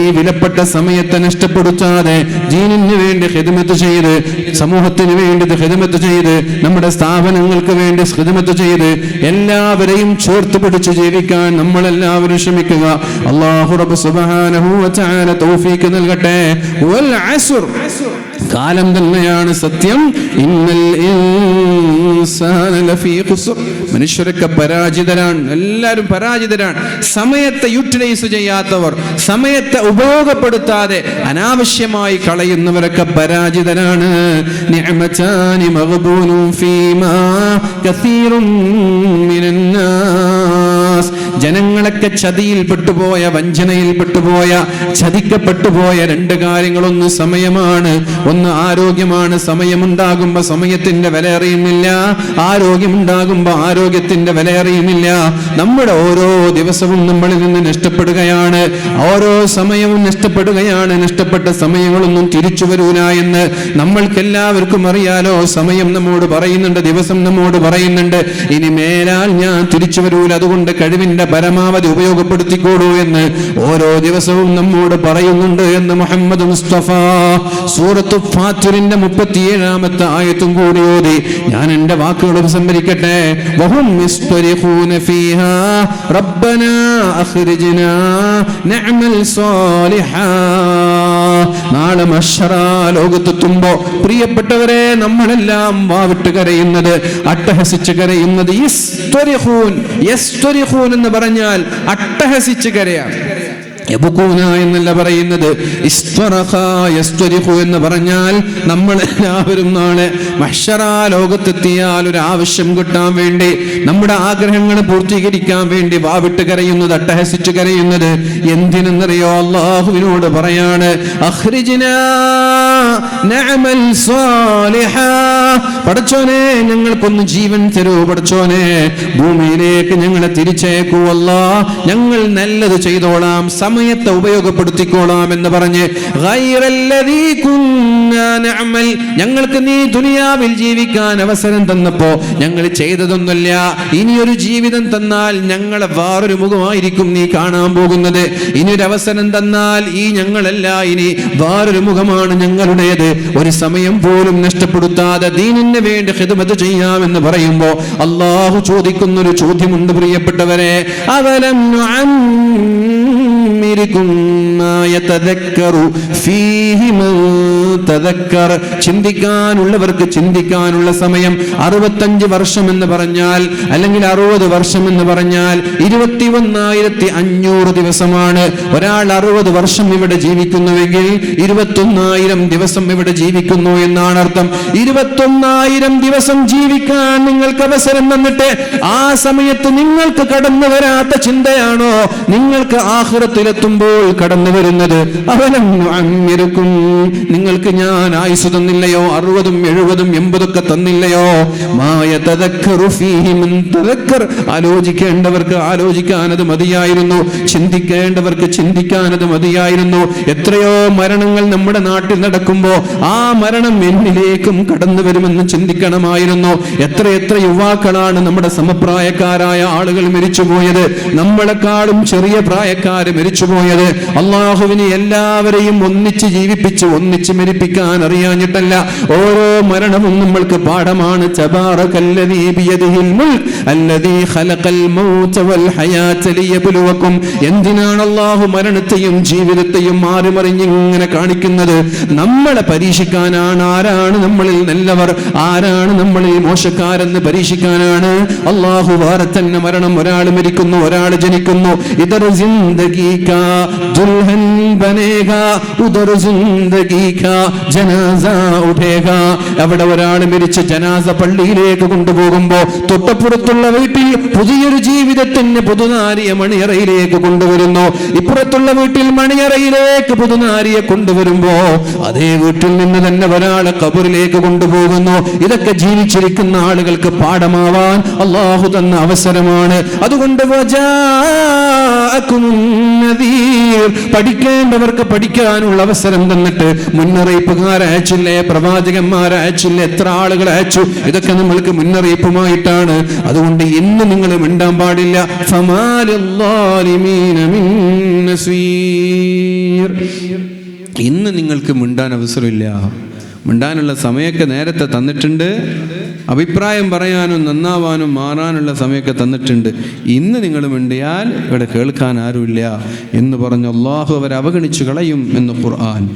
ഈ വിലപ്പെട്ട സമയത്തെ നഷ്ടപ്പെടുത്താതെ ദീനിന് വേണ്ടി ഖിദ്മത്ത് ചെയ്ത്, സമൂഹത്തിന് വേണ്ടി ഖിദ്മത്ത് ചെയ്ത്, നമ്മുടെ സ്ഥാപനങ്ങൾക്ക് വേണ്ടി ഖിദ്മത്ത് ചെയ്ത് എല്ലാവരെയും ചേർത്ത് പിടിച്ച് ജീവിക്കാൻ നമ്മളെല്ലാവരും ശ്രമിക്കുക. അല്ലാഹു റബ്ബ് സുബ്ഹാനഹു വ തആല തൗഫീഖ് നൽകട്ടെ. വൽ അസ്ർ, കാലം തന്നെയാണ് സത്യം. ഇന്നൽ ഇൻസാന ലഫീ ഖുസ്ർ, മനുഷ്യരൊക്കെ പരാജിതരാണ്, എല്ലാവരും പരാജിതരാണ്. സമയത്തെ യൂട്ടിലൈസ് ചെയ്യാത്തവർ, സമയത്തെ ഉപയോഗപ്പെടുത്താതെ അനാവശ്യമായി കളയുന്നവരൊക്കെ പരാജിതരാണ്. നിഅമതാനി മഗ്ബൂനും ഫീമാ കസീറും മിനന്നാസ്, ജനങ്ങളൊക്കെ ചതിയിൽ പെട്ടുപോയ, വഞ്ചനയിൽ പെട്ടുപോയ, ചതിക്കപ്പെട്ടുപോയ രണ്ട് കാര്യങ്ങളൊന്ന് സമയമാണ്, ഒന്ന് ആരോഗ്യമാണ്. സമയമുണ്ടാകുമ്പോ സമയത്തിന്റെ വില അറിയുന്നില്ല, ആരോഗ്യമുണ്ടാകുമ്പോ ആരോഗ്യത്തിന്റെ വില അറിയുന്നില്ല. നമ്മുടെ ഓരോ ദിവസവും നമ്മളിൽ നിന്ന് നഷ്ടപ്പെടുകയാണ്, ഓരോ സമയവും നഷ്ടപ്പെടുകയാണ്. നഷ്ടപ്പെട്ട സമയങ്ങളൊന്നും തിരിച്ചു വരൂല എന്ന് നമ്മൾക്കെല്ലാവർക്കും അറിയാലോ. സമയം നമ്മോട് പറയുന്നുണ്ട്, ദിവസം നമ്മോട് പറയുന്നുണ്ട്, ഇനി മേലാൽ ഞാൻ തിരിച്ചു വരൂല, അതുകൊണ്ട് കഴിവിന്റെ പരമാവധി ഉപയോഗപ്പെടുത്തിക്കോളൂ എന്ന് ഓരോ ദിവസവും നമ്മോട് പറയുന്നുണ്ട് എന്ന് മുഹമ്മദ് മുസ്തഫ. സൂറത്ത് ഫാത്തിറിന്റെ 37-ാമത്തെ ആയത്തും കൂടി ഓതി ഞാൻ എന്റെ വാക്കുകൾ സംഭരിക്കട്ടെ. വഹും യസ്തരിഖൂന ഫീഹാ റബ്ബനാ അഖ്രിജ്നാ നഅമൽ സാലിഹാ. നാളെ മഹ്ശറ ലോകത്തെത്തുമ്പോ പ്രിയപ്പെട്ടവരെ, നമ്മളെല്ലാം വാവിട്ട് കരയുന്നത്, അട്ടഹസിച്ച് കരയുന്നത് യസ്തരിഖൂൻ എന്ന് പറഞ്ഞാൽ അട്ടഹസിച്ച് കരയാണ്. യബ്കൂന എന്നല്ല പറയുന്നത്, ഇസ്തറഖ യസ്തരിഖു എന്ന് പറഞ്ഞാൽ നമ്മളെല്ലാവരും നാളെ മഹ്ശറ ലോകത്തെത്തിയാൽ ഒരു ആവശ്യം കിട്ടാൻ വേണ്ടി, നമ്മുടെ ആഗ്രഹങ്ങൾ പൂർത്തീകരിക്കാൻ വേണ്ടി വാവിട്ട് കരയുന്നത്, അട്ടഹസിച്ച് കരയുന്നത് എന്തിനെന്നറിയോ? അല്ലാഹുവിനോട് പറയാണ്, അഖ്രിജ്നാ നഅമൽ സാലിഹാ, പടച്ചോനെ ഞങ്ങൾക്കൊന്ന് ജീവൻ തരൂ, പടച്ചോനെ ഭൂമിയിലേക്ക് ഞങ്ങളെ തിരിച്ചേക്കൂ അല്ലാ, ഞങ്ങൾ നല്ലത് ചെയ്തോളാം, സമയത്തെ ഉപയോഗപ്പെടുത്തിക്കോളാം എന്ന് പറഞ്ഞ് ഞങ്ങൾക്ക് നീ ദുനിയാവിൽ ജീവിക്കാൻ അവസരം തന്നപ്പോ ഞങ്ങൾ ചെയ്തതൊന്നുമില്ല, ഇനിയൊരു ജീവിതം തന്നാൽ ഞങ്ങളെ വേറൊരു മുഖമായിരിക്കും നീ കാണാൻ പോകുന്നത്. ഇനിയൊരു അവസരം തന്നാൽ ഈ ഞങ്ങളല്ല, ഇനി വേറൊരു മുഖമാണ് ഞങ്ങളുടേത്. ഒരു സമയം പോലും നഷ്ടപ്പെടുത്താതെ ദീനിന് വേണ്ടി ഖിദ്മത്ത് ചെയ്യാമെന്ന് പറയുമ്പോ അല്ലാഹു ചോദിക്കുന്നൊരു ചോദ്യമുണ്ട് പ്രിയപ്പെട്ടവരെ. അവലം ചിന്തിക്കാനുള്ളവർക്ക് ചിന്തിക്കാനുള്ള സമയം 65 വർഷം എന്ന് പറഞ്ഞാൽ, അല്ലെങ്കിൽ 60 വർഷം എന്ന് പറഞ്ഞാൽ 21,500 ദിവസമാണ്. ഒരാൾ 60 വർഷം ഇവിടെ ജീവിക്കുന്നുവെങ്കിൽ 21,000 ദിവസം ഇവിടെ ജീവിക്കുന്നു എന്നാണ് അർത്ഥം. 21,000 ദിവസം ജീവിക്കാൻ നിങ്ങൾക്ക് അവസരം തന്നിട്ട് ആ സമയത്ത് നിങ്ങൾക്ക് കടന്നു വരാത്ത ചിന്തയാണോ നിങ്ങൾക്ക് ആഖിറത്തിലെത്തുമ്പോൾ കടന്നു വരുന്നത്? അവലം നുഅമ്മിറുക്കും, നിങ്ങൾക്ക് ഞാൻ ആയുസ് തന്നില്ലയോ? 60, 70, 80 ഒക്കെ തന്നില്ലയോ? മാ യതദക്കറു ഫീഹി മൻ തദക്കർ, ആലോചിക്കേണ്ടവർക്ക് ആലോചിക്കാനത് മതിയായിരുന്നു, ചിന്തിക്കേണ്ടവർക്ക് ചിന്തിക്കാനത് മതിയായിരുന്നു. എത്രയോ മരണങ്ങൾ നമ്മുടെ നാട്ടിൽ നടക്കുമ്പോ ആ മരണം എന്നിലേക്കും കടന്നു വരുമെന്ന് ചിന്തിക്കണമായിരുന്നു. എത്ര യുവാക്കളാണ് നമ്മുടെ സമപ്രായക്കാരായ ആളുകൾ മരിച്ചുപോയത്, നമ്മളെക്കാളും ചെറിയ പ്രായക്കാര് മരിച്ചുപോയത്. അള്ളാഹുവിന് എല്ലാവരെയും ഒന്നിച്ച് ജീവിപ്പിച്ച് ഒന്നിച്ച് മരിപ്പിക്കാൻ അറിയാഞ്ഞിട്ടല്ല. ഓരോ മരണവും നമ്മൾക്ക് പാഠമാണ്. തബാറകല്ലദീ ബിയദിഹിൽ മുൽക് അല്ലദീ ഖലഖൽ മൗത വൽ ഹയാത ലിയബ്ലുവകും. എന്തിനാണ് അള്ളാഹു മരണത്തെയും ജീവിതത്തെയും മാറിമറിഞ്ഞ് ഇങ്ങനെ കാണിക്കുന്നത്? നമ്മളെ പരീക്ഷിക്കാനാണ്. ആരാണ് നമ്മളിൽ നല്ലവർ, ആരാണ് നമ്മളിൽ മോശക്കാരെന്ന് പരീക്ഷിക്കാനാണ്. അള്ളാഹു വേറെ തന്നെ മരണം, ഒരാൾ മരിക്കുന്നു, ഒരാൾ ജനിക്കുന്നു. ഇദർ ജിന്ദഗി കാ ദുൽഹൻ ബനേഗാ ഉദർ ജിന്ദഗി കാ ജനാസ ഉഠേഗാ. അവിടെ ഒരാൾ മരിച്ച് ജനാസ പള്ളിയിലേക്ക് കൊണ്ടുപോകുമ്പോ തൊട്ടപ്പുറത്തുള്ള വീട്ടിൽ പുതിയൊരു ജീവിതത്തിന് പുതുനാരിയെ മണിയറയിലേക്ക് കൊണ്ടുവരുന്നു. ഇപ്പുറത്തുള്ള വീട്ടിൽ മണിയറയിലേക്ക് പുതുനാരിയെ കൊണ്ടുവരുമ്പോ അതേ വീട്ടിൽ നിന്ന് തന്നെ ഒരാളെ ഖബറിലേക്ക് കൊണ്ടുപോകുന്നു. ഇതൊക്കെ ജീവിച്ചിരിക്കുന്ന ആളുകൾക്ക് പാഠമാവാൻ അല്ലാഹു തന്ന അവസരമാണ്. അതുകൊണ്ട് പഠിക്കേണ്ട പഠിക്കേണ്ടവർക്ക് പഠിക്കാനുള്ള അവസരം തന്നിട്ട് മുന്നറിയിപ്പുകാരയച്ചില്ലേ, പ്രവാചകന്മാരയച്ചില്ലേ, എത്ര ആളുകൾ അയച്ചു. ഇതൊക്കെ നമ്മൾക്ക് മുന്നറിയിപ്പുമായിട്ടാണ്. അതുകൊണ്ട് ഇന്ന് നിങ്ങൾ മിണ്ടാൻ പാടില്ല. ഇന്ന് നിങ്ങൾക്ക് മിണ്ടാൻ അവസരമില്ല. മിണ്ടാനുള്ള സമയമൊക്കെ നേരത്തെ തന്നിട്ടുണ്ട്. അഭിപ്രായം പറയാനും നന്നാവാനും മാറാനുള്ള സമയമൊക്കെ തന്നിട്ടുണ്ട്. ഇന്ന് നിങ്ങൾ മിണ്ടിയാൽ ഇവിടെ കേൾക്കാൻ ആരുമില്ല എന്ന് പറഞ്ഞ് അള്ളാഹു അവരെ അവഗണിച്ചു കളയും എന്ന് ഖുർആൻ.